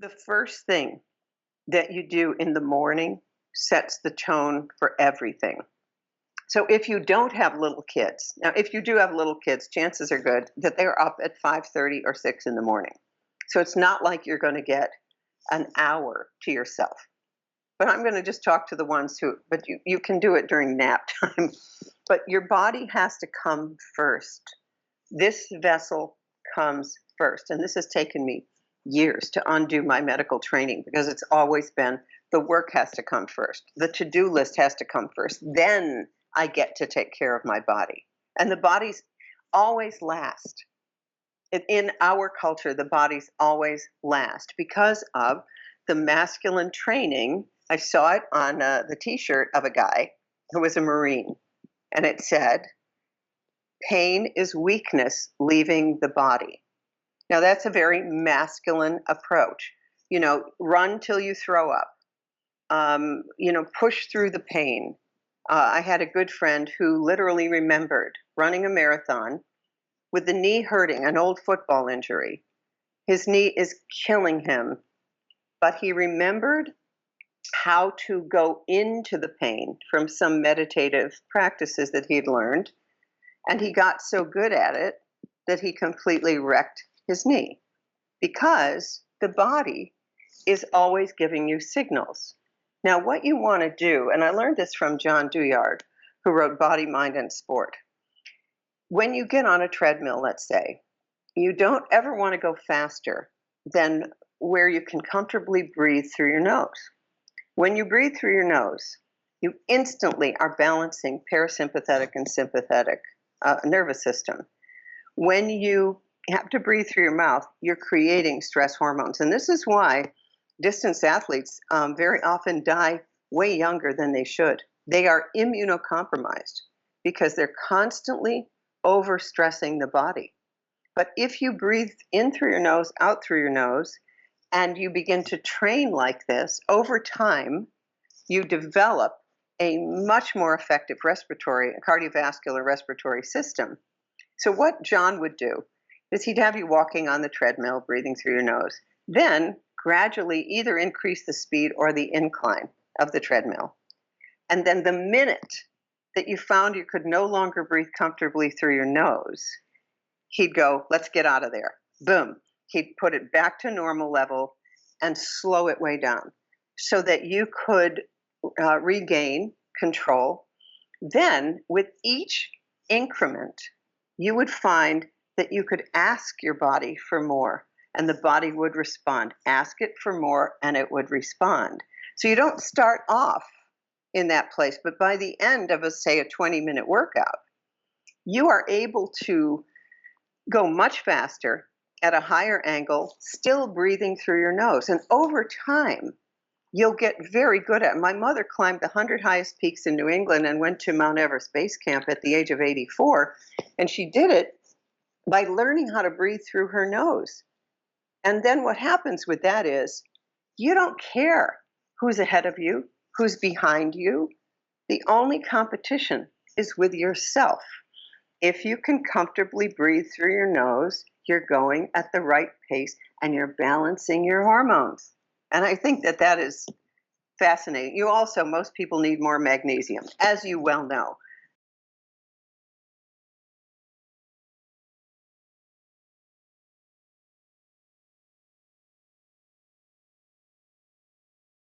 The first thing that you do in the morning sets the tone for everything. So if you don't have little kids, now if you do have little kids, chances are good that they're up at 5:30 or 6 in the morning. So it's not like you're going to get an hour to yourself. But I'm going to just talk to the ones who, but you can do it during nap time. But your body has to come first. This vessel comes first. And this has taken me years to undo my medical training because it's always been the work has to come first. The to-do list has to come first. Then I get to take care of my body. And the bodies always last. In our culture, the bodies always last because of the masculine training. I saw it on the t-shirt of a guy who was a Marine, and it said, pain is weakness leaving the body. Now, that's a very masculine approach. Run till you throw up. Push through the pain. I had a good friend who literally remembered running a marathon with the knee hurting, an old football injury. His knee is killing him, but he remembered how to go into the pain from some meditative practices that he'd learned. And he got so good at it that he completely wrecked his knee because the body is always giving you signals. Now, what you want to do, and I learned this from John Douillard, who wrote Body, Mind, and Sport. When you get on a treadmill, let's say, you don't ever want to go faster than where you can comfortably breathe through your nose. When you breathe through your nose, you instantly are balancing parasympathetic and sympathetic nervous system. When you have to breathe through your mouth, you're creating stress hormones. And this is why distance athletes very often die way younger than they should. They are immunocompromised because they're constantly overstressing the body. But if you breathe in through your nose, out through your nose, and you begin to train like this, over time, you develop a much more effective cardiovascular respiratory system. So what John would do is he'd have you walking on the treadmill, breathing through your nose, then gradually either increase the speed or the incline of the treadmill. And then the minute that you found you could no longer breathe comfortably through your nose, he'd go, let's get out of there. Boom. He'd put it back to normal level and slow it way down so that you could regain control. Then, with each increment, you would find that you could ask your body for more, and the body would respond. Ask it for more, and it would respond. So you don't start off in that place, but by the end of, say, a 20-minute workout, you are able to go much faster at a higher angle, still breathing through your nose. And over time, you'll get very good at it. My mother climbed the 100 highest peaks in New England and went to Mount Everest Base Camp at the age of 84. And she did it by learning how to breathe through her nose. And then what happens with that is you don't care who's ahead of you, who's behind you. The only competition is with yourself. If you can comfortably breathe through your nose, you're going at the right pace and you're balancing your hormones. And I think that is fascinating. Most people need more magnesium, as you well know.